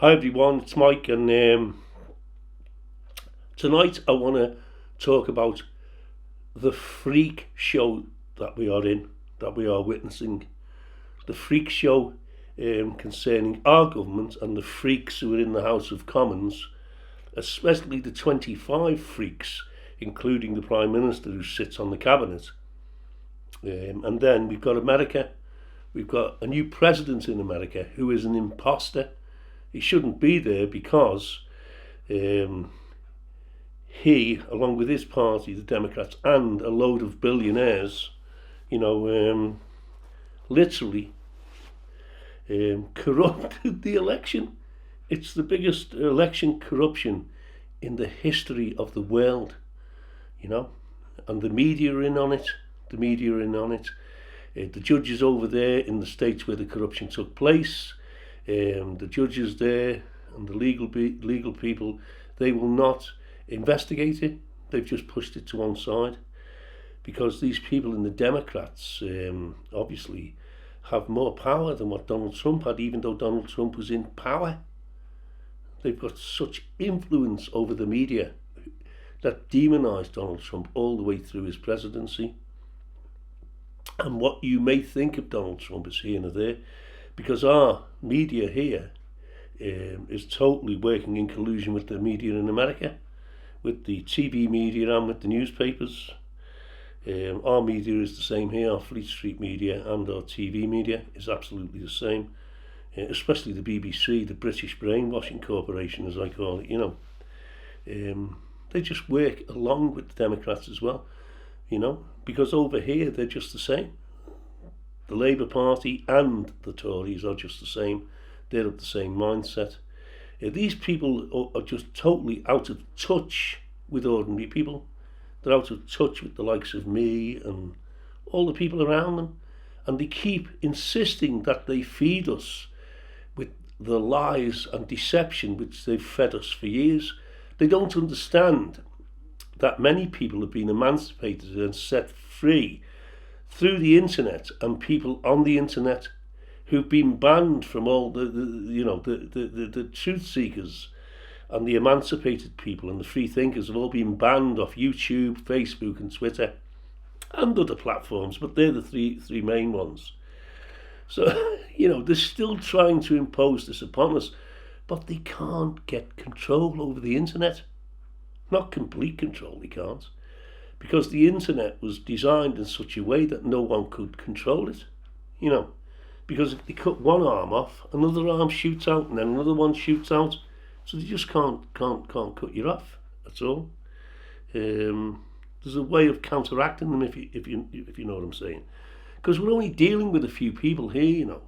Hi everyone, it's Mike, and tonight I want to talk about the freak show that we are in, that we are witnessing. The freak show concerning our government and the freaks who are in the House of Commons, especially the 25 freaks, including the Prime Minister who sits on the cabinet. And then we've got America. We've got a new president in America who is an imposter. He shouldn't be there because he, along with his party, the Democrats, and a load of billionaires, literally corrupted the election. It's the biggest election corruption in the history of the world, and the media are in on it. The judges over there in the states where the corruption took place, the judges there and the legal people, they will not investigate it. They've just pushed it to one side because these people in the Democrats obviously have more power than what Donald Trump had, even though Donald Trump was in power. They've got such influence over the media that demonised Donald Trump all the way through his presidency. And what you may think of Donald Trump is here and there, because our media here is totally working in collusion with the media in America, with the TV media and with the newspapers. Our media is the same here. Our Fleet Street media and our TV media is absolutely the same, especially the BBC, the British Brainwashing Corporation, as I call it. They just work along with the Democrats as well, because over here they're just the same. The Labour Party and the Tories are just the same. They're of the same mindset. These people are just totally out of touch with ordinary people. They're out of touch with the likes of me and all the people around them. And they keep insisting that they feed us with the lies and deception which they've fed us for years. They don't understand that many people have been emancipated and set free through the internet, and people on the internet who've been banned from all the truth seekers and the emancipated people and the free thinkers have all been banned off YouTube, Facebook and Twitter and other platforms, but they're the three main ones. So, they're still trying to impose this upon us, but they can't get control over the internet. Not complete control, they can't. Because the internet was designed in such a way that no one could control it. Because if they cut one arm off, another arm shoots out, and then another one shoots out. So they just can't cut you off at all. There's a way of counteracting them, if you know what I'm saying. Because we're only dealing with a few people here,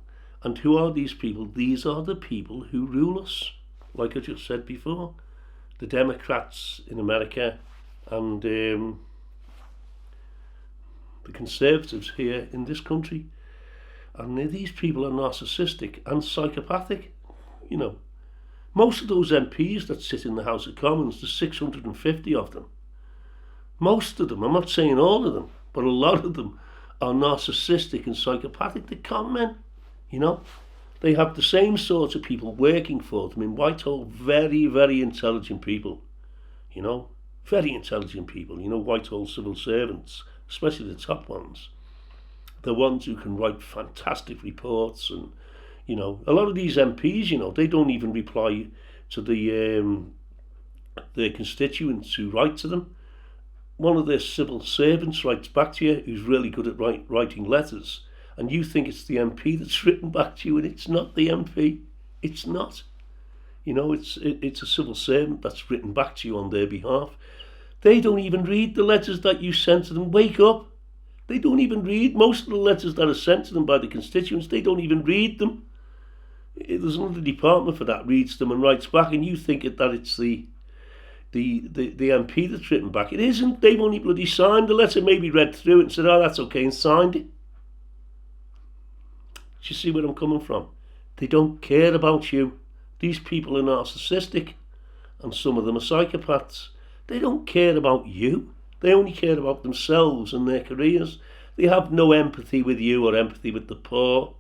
And who are these people? These are the people who rule us, like I just said before. The Democrats in America and the Conservatives here in this country. And these people are narcissistic and psychopathic. Most of those MPs that sit in the House of Commons, there's 650 of them. Most of them, I'm not saying all of them, but a lot of them are narcissistic and psychopathic. They're con men, They have the same sort of people working for them in Whitehall, very, very intelligent people, very intelligent people, Whitehall civil servants, especially the top ones, the ones who can write fantastic reports. And, a lot of these MPs, they don't even reply to their constituents who write to them. One of their civil servants writes back to you, who's really good at writing letters, and you think it's the MP that's written back to you, and it's not the MP. It's not. It's a civil servant that's written back to you on their behalf. They don't even read the letters that you sent to them. Wake up. They don't even read most of the letters that are sent to them by the constituents. They don't even read them. There's another department for that, reads them and writes back, and you think that it's the MP that's written back. It isn't. They've only bloody signed the letter, maybe read through it and said, oh, that's okay, and signed it. Do you see where I'm coming from? They don't care about you. These people are narcissistic, and some of them are psychopaths. They don't care about you. They only care about themselves and their careers. They have no empathy with you or empathy with the poor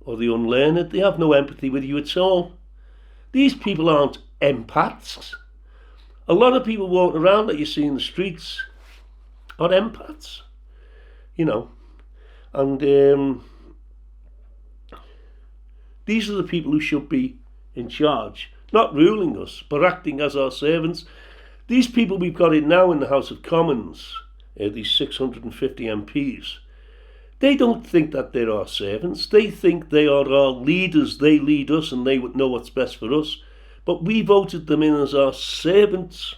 or the unlearned. They have no empathy with you at all. These people aren't empaths. A lot of people walking around that you see in the streets are empaths, you know. And these are the people who should be in charge, not ruling us, but acting as our servants. These people we've got in now in the House of Commons, these 650 MPs, they don't think that they're our servants. They think they are our leaders. They lead us and they would know what's best for us. But we voted them in as our servants,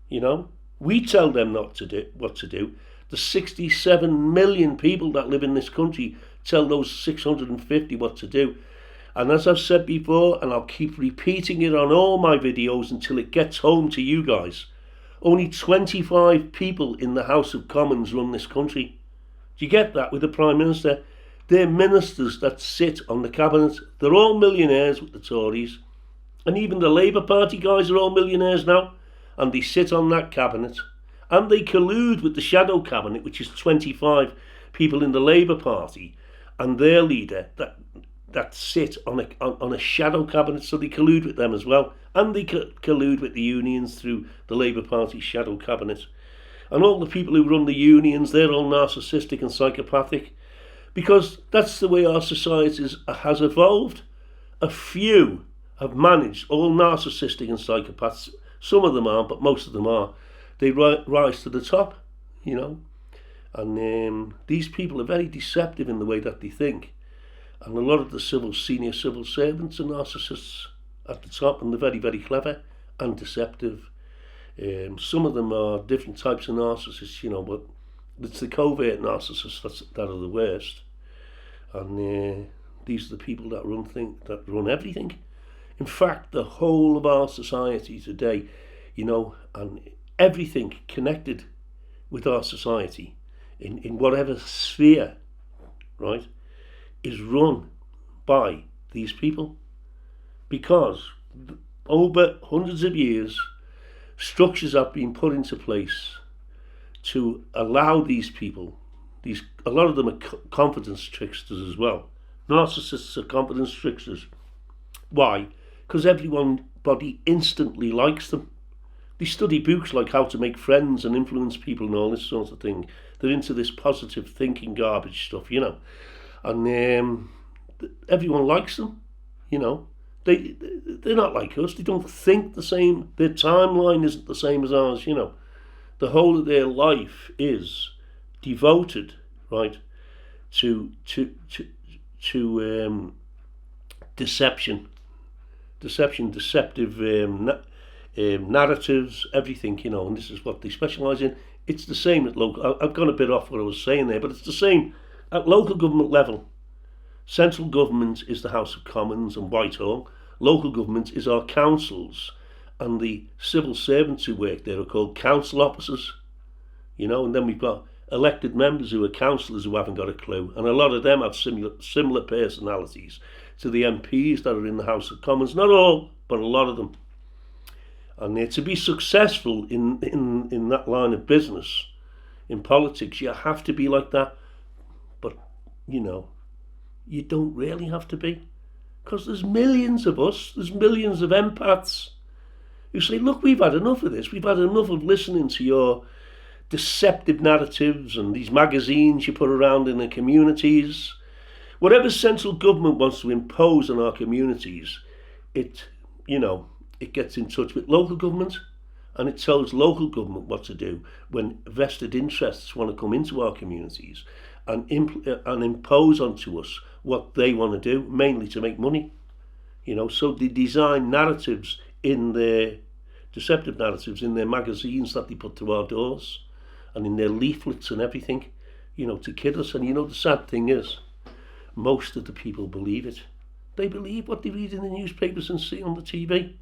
you know. We tell them not to do what to do. The 67 million people that live in this country tell those 650 what to do. And as I've said before, and I'll keep repeating it on all my videos until it gets home to you guys, only 25 people in the House of Commons run this country. Do you get that with the Prime Minister? They're ministers that sit on the cabinet. They're all millionaires with the Tories. And even the Labour Party guys are all millionaires now. And they sit on that cabinet. And they collude with the shadow cabinet, which is 25 people in the Labour Party. And their leader that sit on a shadow cabinet. So they collude with them as well. And they collude with the unions through the Labour Party shadow cabinet. And all the people who run the unions, they're all narcissistic and psychopathic, because that's the way our society has evolved. A few have managed, all narcissistic and psychopaths. Some of them aren't, but most of them are. They rise to the top, you know. And these people are very deceptive in the way that they think. And a lot of the senior civil servants are narcissists at the top, and they're very, very clever and deceptive. Some of them are different types of narcissists, you know, but it's the covert narcissists that are the worst. And these are the people that run everything. In fact, the whole of our society today, you know, and everything connected with our society, in whatever sphere, right, is run by these people. Because over hundreds of years, structures have been put into place to allow these people, a lot of them are confidence tricksters as well. Narcissists are confidence tricksters. Why? Because everybody instantly likes them. They study books like How to Make Friends and Influence People and all this sort of thing. They're into this positive thinking garbage stuff, you know. And everyone likes them, you know. They're not like us. They don't think the same. Their timeline isn't the same as ours, you know. The whole of their life is devoted, right, to deceptive narratives, everything, you know. And this is what they specialise in. It's the same at local. I've gone a bit off what I was saying there, but it's the same at local government level. Central government is the House of Commons and Whitehall. Local government is our councils, and the civil servants who work there are called council officers, you know. And then we've got elected members who are councillors who haven't got a clue, and a lot of them have similar personalities to the MPs that are in the House of Commons. Not all, but a lot of them. And to be successful in that line of business, in politics, you have to be like that. But, you know, you don't really have to be, because there's millions of us, there's millions of empaths who say, look, we've had enough of this. We've had enough of listening to your deceptive narratives and these magazines you put around in the communities. Whatever central government wants to impose on our communities, it gets in touch with local government, and it tells local government what to do when vested interests want to come into our communities and impose onto us what they want to do, mainly to make money. You know, so they design narratives in their deceptive narratives in their magazines that they put to our doors and in their leaflets and everything, you know, to kid us. And you know, the sad thing is, most of the people believe it. They believe what they read in the newspapers and see on the TV.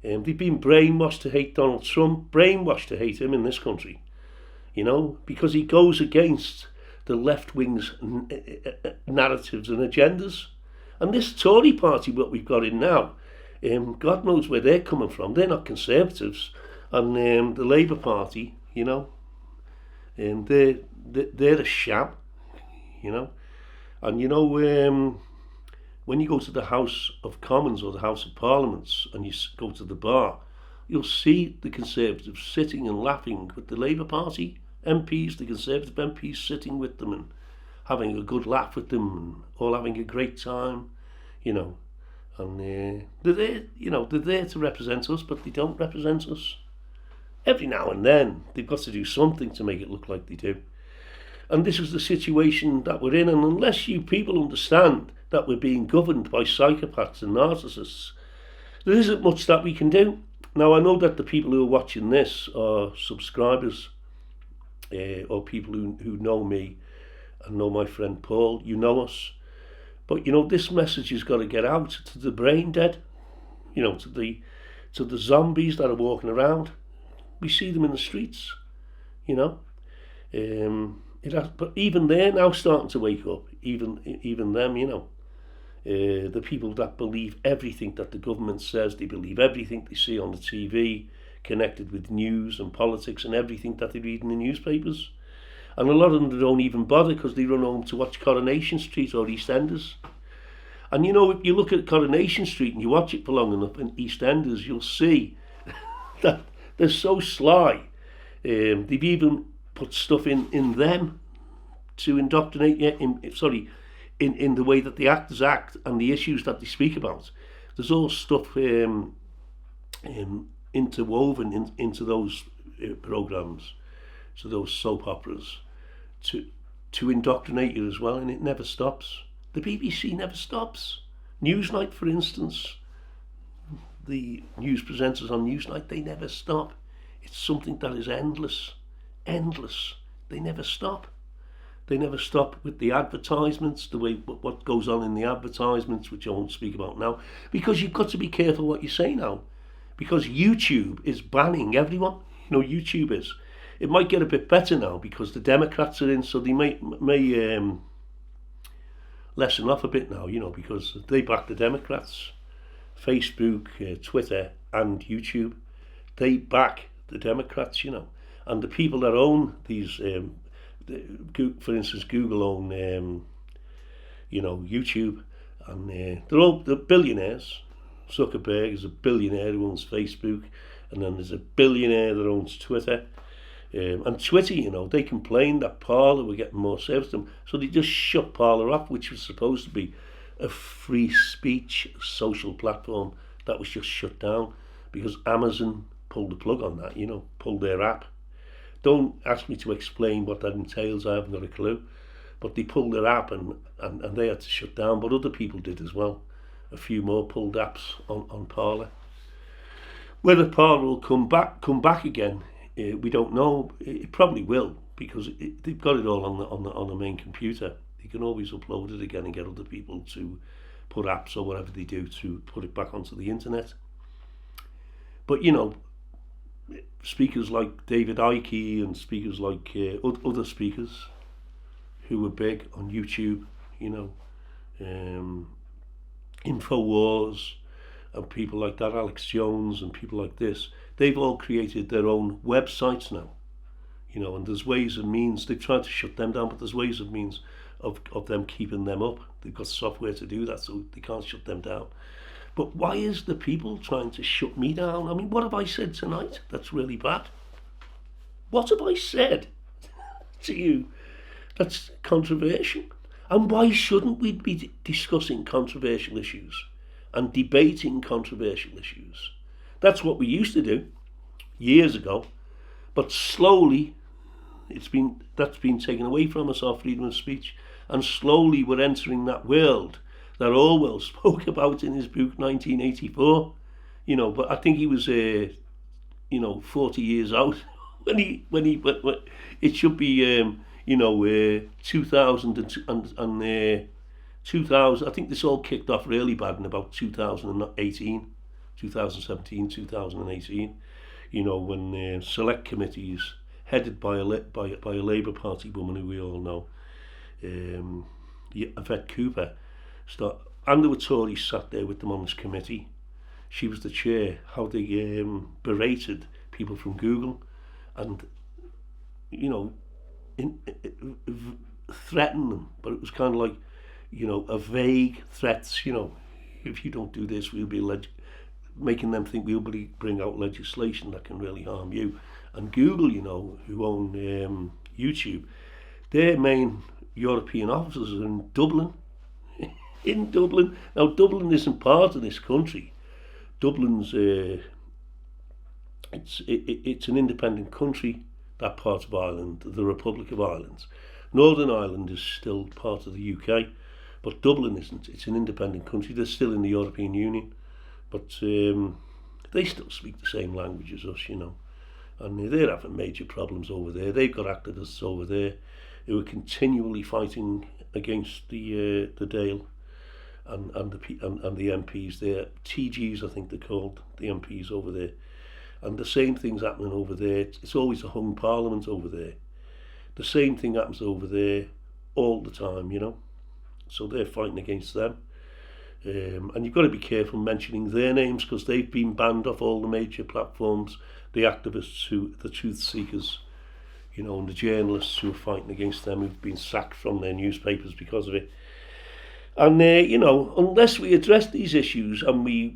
They've been brainwashed to hate Donald Trump, brainwashed to hate him in this country, you know, because he goes against the left-wing's narratives and agendas. And this Tory party, what we've got in now, God knows where they're coming from. They're not Conservatives. And the Labour Party, you know, they're a sham, you know. And, you know, when you go to the House of Commons or the House of Parliaments and you go to the bar, you'll see the Conservatives sitting and laughing with the Labour Party MPs, the Conservative MPs sitting with them and having a good laugh with them and all having a great time, you know. And they're there, they're there to represent us, but they don't represent us. Every now and then, they've got to do something to make it look like they do. And this is the situation that we're in, and unless you people understand that we're being governed by psychopaths and narcissists, there isn't much that we can do. Now, I know that the people who are watching this are subscribers, or people who know me and know my friend Paul. You know us. But, this message has got to get out to the brain dead, to the zombies that are walking around. We see them in the streets, but even they're now starting to wake up, even them, the people that believe everything that the government says, they believe everything they see on the TV, connected with news and politics and everything that they read in the newspapers. And a lot of them don't even bother because they run home to watch Coronation Street or EastEnders. And if you look at Coronation Street and you watch it for long enough in EastEnders, you'll see that they're so sly. They've even put stuff in them to indoctrinate you, in the way that the actors act and the issues that they speak about. There's all stuff interwoven into those programmes, to those soap operas, to indoctrinate you as well, and it never stops. The BBC never stops. Newsnight, for instance, the news presenters on Newsnight, they never stop. It's something that is endless. They never stop. They never stop with the advertisements, the way what goes on in the advertisements, which I won't speak about now, because you've got to be careful what you say now, because YouTube is banning everyone. YouTube is. It might get a bit better now because the Democrats are in, so they may lessen off a bit now, because they back the Democrats. Facebook, Twitter and YouTube, they back the Democrats, and the people that own these, for instance, Google own, YouTube, and they're billionaires. Zuckerberg is a billionaire who owns Facebook, and then there's a billionaire that owns Twitter. And Twitter, they complained that Parler were getting more service to them, so they just shut Parler off, which was supposed to be a free speech social platform that was just shut down because Amazon pulled the plug on that, pulled their app. Don't ask me to explain what that entails, I haven't got a clue. But they pulled their app and they had to shut down, but other people did as well. A few more pulled apps on Parler. Whether Parler will come back again, we don't know. It probably will, because they've got it all on the main computer. You can always upload it again and get other people to put apps or whatever they do to put it back onto the internet. But speakers like David Icke and speakers like other speakers who were big on YouTube, Infowars and people like that, Alex Jones and people like this, they've all created their own websites now, and there's ways and means. They've tried to shut them down, but there's ways and means of them keeping them up. They've got software to do that, so they can't shut them down. But why is the people trying to shut me down? I mean, what have I said tonight that's really bad? What have I said to you that's controversial? And why shouldn't we be discussing controversial issues and debating controversial issues? That's what we used to do years ago, but slowly that's been taken away from us, our freedom of speech, and slowly we're entering that world that Orwell spoke about in his book 1984. But I think he was 40 years out when it should be 2000 and 2000. I think this all kicked off really bad in about 2017, 2018. When select committees headed by a Labour Party woman who we all know, Yvette Cooper, and there were Tories sat there with them on this committee. She was the chair. How they berated people from Google and threatened them, but it was kind of like of vague threats. If you don't do this, we'll be making them think we'll bring out legislation that can really harm you. And Google, who own YouTube, their main European offices are in Dublin. In Dublin. Now, Dublin isn't part of this country. Dublin's it's an independent country, that part of Ireland, the Republic of Ireland. Northern Ireland is still part of the UK, but Dublin isn't. It's an independent country. They're still in the European Union, but they still speak the same language as us, and they're having major problems over there. They've got activists over there who are continually fighting against the Dáil and the MPs there. TGs, I think they're called, the MPs over there. And the same thing's happening over there. It's always a hung parliament over there. The same thing happens over there all the time, So they're fighting against them. And you've got to be careful mentioning their names, because they've been banned off all the major platforms. The activists, the truth seekers, and the journalists who are fighting against them, who've been sacked from their newspapers because of it. And unless we address these issues and we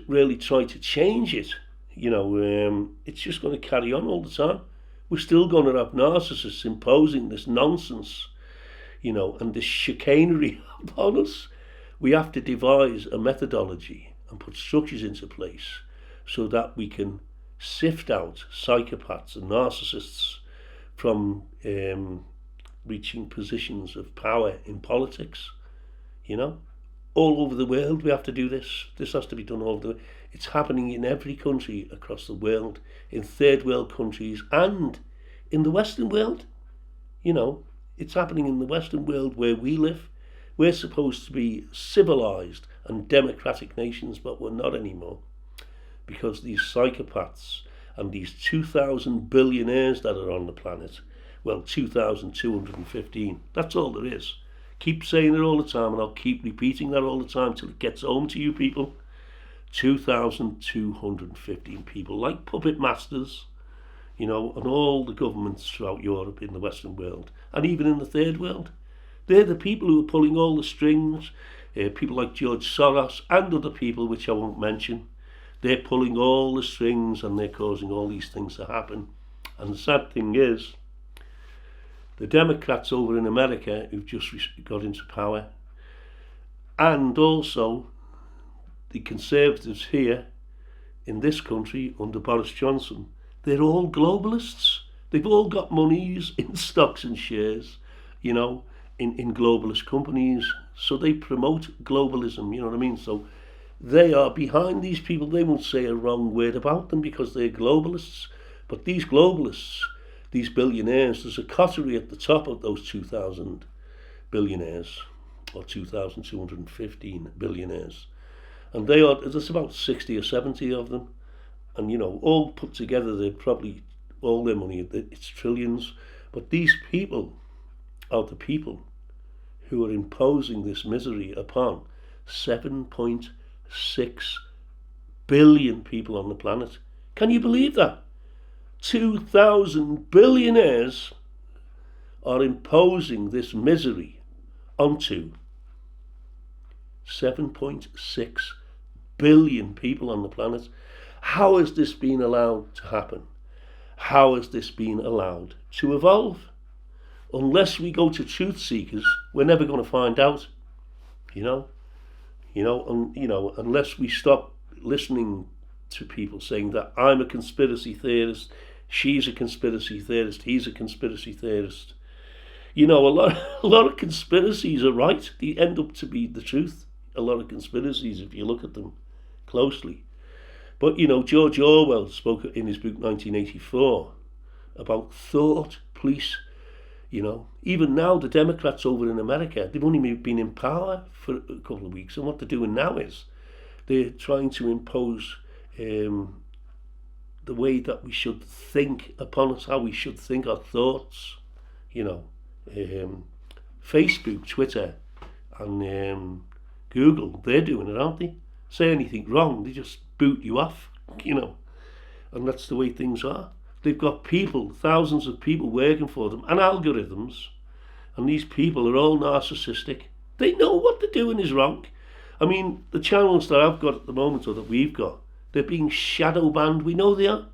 really try to change it, it's just going to carry on all the time. We're still going to have narcissists imposing this nonsense, and this chicanery upon us. We have to devise a methodology and put structures into place so that we can sift out psychopaths and narcissists from reaching positions of power in politics. All over the world we have to do this. This has to be done all over the world. It's happening in every country across the world, in third world countries and in the Western world. It's happening in the Western world where we live. We're supposed to be civilized and democratic nations, but we're not anymore, because these psychopaths and these 2,000 billionaires that are on the planet, well, 2,215, that's all there is. Keep saying it all the time, and I'll keep repeating that all the time till it gets home to you people. 2,215 people, like puppet masters, and all the governments throughout Europe, in the Western world, and even in the third world. They're the people who are pulling all the strings. People like George Soros and other people, which I won't mention. They're pulling all the strings and they're causing all these things to happen. And the sad thing is, the Democrats over in America who've just got into power, and also the Conservatives here in this country under Boris Johnson, they're all globalists. They've all got monies in stocks and shares, in globalist companies. So they promote globalism, you know what I mean? So they are behind these people. They won't say a wrong word about them because they're globalists. But these globalists, these billionaires, there's a coterie at the top of those 2,000 billionaires, or 2,215 billionaires. And there's about 60 or 70 of them. And, all put together, they're probably, all their money, it's trillions. But these people are the people who are imposing this misery upon 7.6 billion people on the planet. Can you believe that? 2,000 billionaires are imposing this misery onto 7.6 billion people on the planet. How has this been allowed to happen? How has this been allowed to evolve? Unless we go to truth seekers, we're never going to find out. Unless we stop listening to people saying that I'm a conspiracy theorist, she's a conspiracy theorist, he's a conspiracy theorist. A lot of conspiracies are right. They end up to be the truth. A lot of conspiracies, if you look at them closely. But, George Orwell spoke in his book 1984 about thought police. Even now, the Democrats over in America, they've only been in power for a couple of weeks, and what they're doing now is they're trying to impose the way that we should think upon us, how we should think, our thoughts. Facebook, Twitter, and Google, they're doing it, aren't they? Say anything wrong, they just boot you off, and that's the way things are. They've got people, thousands of people working for them, and algorithms, And these people are all narcissistic. They know what they're doing is wrong. I mean, the channels that I've got at the moment, or that we've got, they're being shadow banned. We know they are.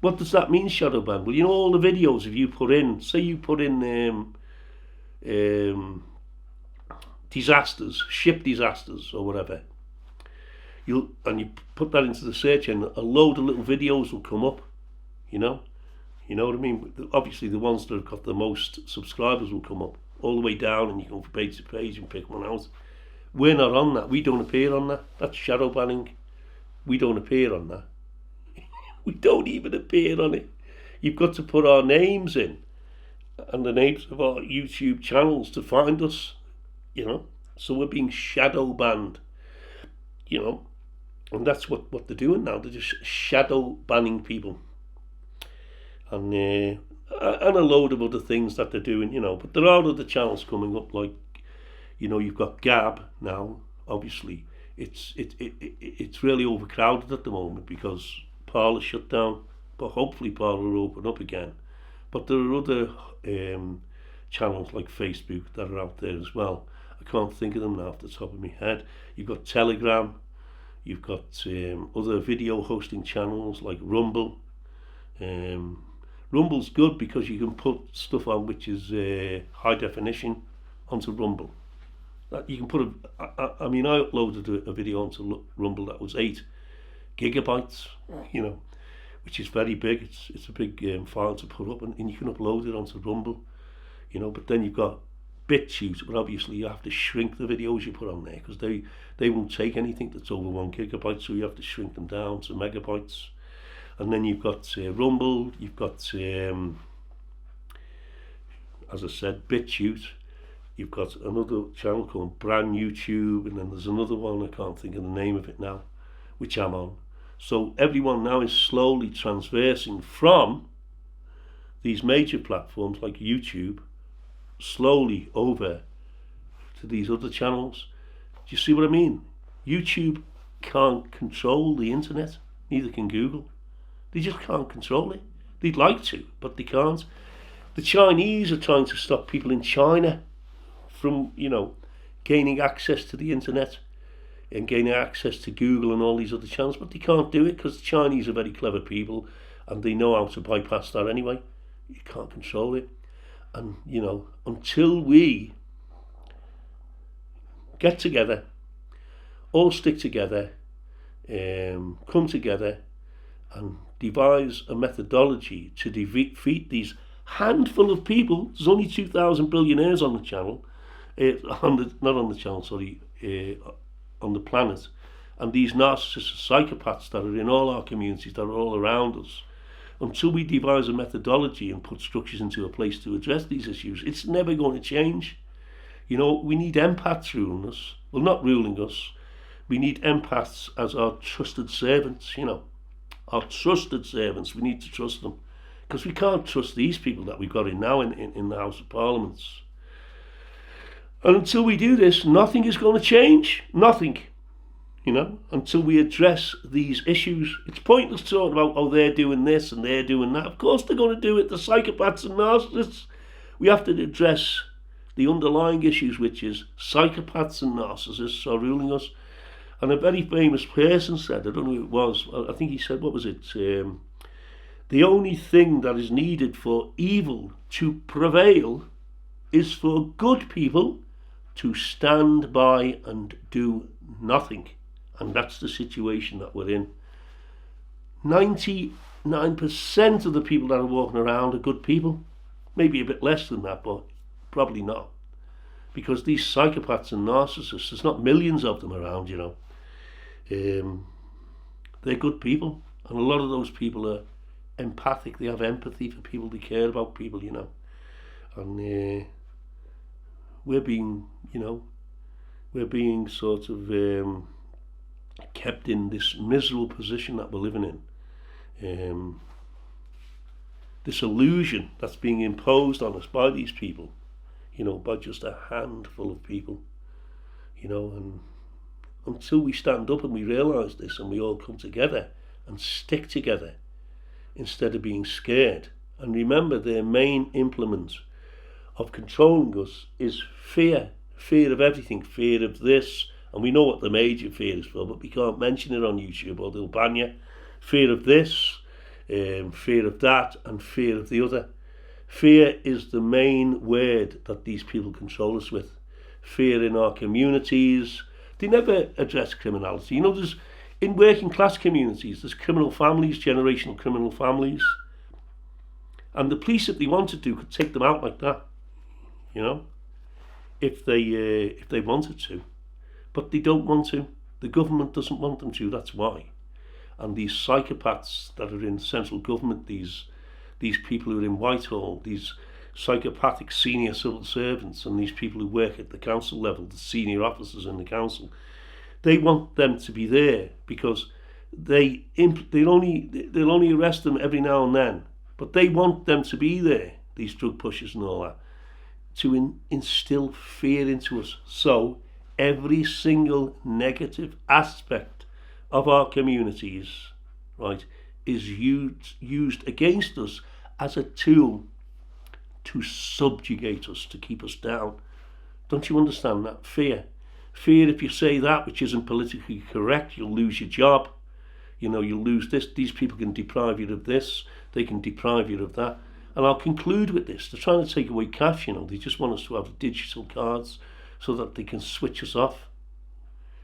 What does that mean, shadow banned? Well, you know, all the videos, if you put in, say you put in disasters, ship disasters or whatever, you put that into the search and a load of little videos will come up, you know what I mean? Obviously the ones that have got the most subscribers will come up all the way down, and you can go from page to page and pick one out. We're not on that. We don't appear on that. That's shadow banning. We don't appear on that. We don't even appear on it. You've got to put our names in and the names of our YouTube channels to find us, you know. So we're being shadow banned, you know. And that's what they're doing now. They're just shadow banning people. And a load of other things that they're doing, you know. But there are other channels coming up, like, you know, you've got Gab now. Obviously, it's really overcrowded at the moment because Parler shut down. But hopefully Parler will open up again. But there are other channels like Facebook that are out there as well. I can't think of them now off the top of my head. You've got Telegram. You've got other video hosting channels like Rumble. Rumble's good because you can put stuff on which is high definition onto Rumble. You can put I mean, I uploaded a video onto Rumble that was 8 gigabytes, you know, which is very big. It's a big file to put up, and you can upload it onto Rumble, you know. But then you've got BitChute, but obviously you have to shrink the videos you put on there because they won't take anything that's over 1 gigabyte, so you have to shrink them down to megabytes. And then you've got Rumble, you've got, as I said, BitChute. You've got another channel called Brand YouTube, and then there's another one, I can't think of the name of it now, which I'm on. So everyone now is slowly transversing from these major platforms like YouTube, slowly over to these other channels. Do you see what I mean? YouTube can't control the internet, neither can Google. They just can't control it. They'd like to, but they can't. The Chinese are trying to stop people in China from, you know, gaining access to the internet and gaining access to Google and all these other channels, but they can't do it because the Chinese are very clever people and they know how to bypass that anyway. You can't control it. And, you know, until we get together, all stick together, come together and devise a methodology to defeat these handful of people. There's only 2,000 billionaires on the channel, on the planet, and these narcissists, psychopaths that are in all our communities, that are all around us. Until we devise a methodology and put structures into a place to address these issues, it's never going to change. You know, we need empaths ruling us. Well, not ruling us. We need empaths as our trusted servants, you know. Our trusted servants, we need to trust them. Because we can't trust these people that we've got in now in the House of Parliaments. And until we do this, nothing is going to change. Nothing. You know, until we address these issues. It's pointless talking about, oh, they're doing this and they're doing that. Of course they're going to do it. The psychopaths and narcissists. We have to address the underlying issues, which is psychopaths and narcissists are ruling us. And a very famous person said, I don't know who it was, I think he said, what was it? The only thing that is needed for evil to prevail is for good people to stand by and do nothing. And that's the situation that we're in. 99% of the people that are walking around are good people. Maybe a bit less than that, but probably not. Because these psychopaths and narcissists, there's not millions of them around, you know. They're good people. And a lot of those people are empathic. They have empathy for people. They care about people, you know. And we're being, you know, we're being sort of kept in this miserable position that we're living in. This illusion that's being imposed on us by these people, you know, by just a handful of people, you know. And until we stand up and we realise this and we all come together and stick together instead of being scared. And remember, their main implement of controlling us is fear. Fear of everything, fear of this, and we know what the major fear is for, but we can't mention it on YouTube or they'll ban you. Fear of this, fear of that, and fear of the other. Fear is the main word that these people control us with. Fear in our communities. They never address criminality. You know, there's in working class communities, there's criminal families, generational criminal families. And the police, if they wanted to, could take them out like that, you know, if they wanted to. But they don't want to. The government doesn't want them to, that's why. And these psychopaths that are in central government, these people who are in Whitehall, these psychopathic senior civil servants, and these people who work at the council level, the senior officers in the council, they want them to be there because they'll only arrest them every now and then, but they want them to be there, these drug pushers and all that, to instill fear into us. So every single negative aspect of our communities, right, is used against us as a tool to subjugate us, to keep us down. Don't you understand that? Fear. Fear, if you say that which isn't politically correct, you'll lose your job. You know, you'll lose this. These people can deprive you of this. They can deprive you of that. And I'll conclude with this. They're trying to take away cash, you know. They just want us to have digital cards so that they can switch us off.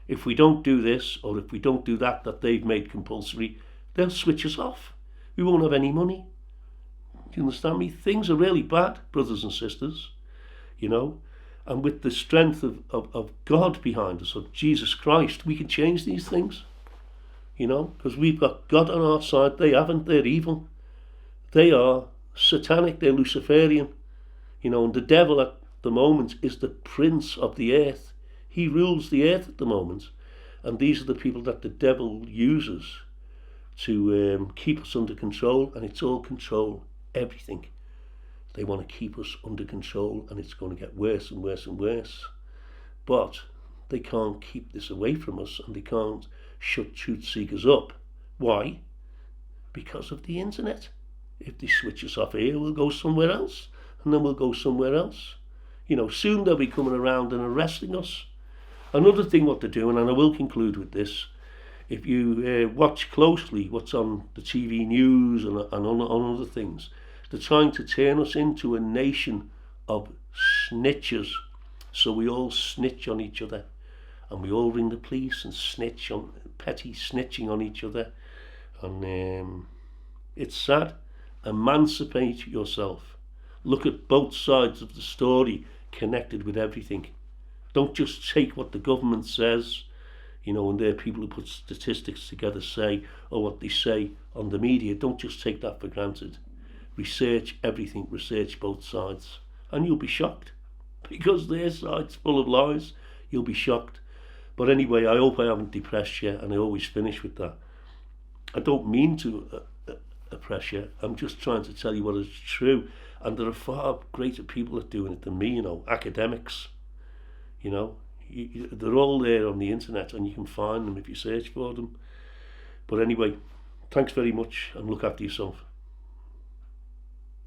If we don't do this, or if we don't do that they've made compulsory, they'll switch us off. We won't have any money. Do you understand me? Things are really bad, brothers and sisters, you know. And with the strength of God behind us, of Jesus Christ, we can change these things, you know, because we've got God on our side. They haven't. They're evil. They are satanic. They're Luciferian, you know, and the devil at the moment is the prince of the earth. He rules the earth at the moment, and these are the people that the devil uses to keep us under control, and it's all control, everything. They want to keep us under control, and it's going to get worse and worse and worse. But they can't keep this away from us, and they can't shut truth seekers up. Why? Because of the internet. If they switch us off here, we'll go somewhere else, and then we'll go somewhere else. You know, soon they'll be coming around and arresting us. Another thing what they're doing, and I will conclude with this, if you watch closely what's on the TV news and on other things, they're trying to turn us into a nation of snitchers. So we all snitch on each other, and we all ring the police and snitch on petty snitching on each other. And it's sad. Emancipate yourself. Look at both sides of the story connected with everything. Don't just take what the government says, you know, and there are people who put statistics together say, or what they say on the media. Don't just take that for granted. Research everything, research both sides, and you'll be shocked, because their side's full of lies. You'll be shocked. But anyway, I hope I haven't depressed you, and I always finish with that. I don't mean to oppress you. I'm just trying to tell you what is true, and there are far greater people that are doing it than me, you know, academics, you know. They're all there on the internet, and you can find them if you search for them. But anyway, thanks very much, and look after yourself.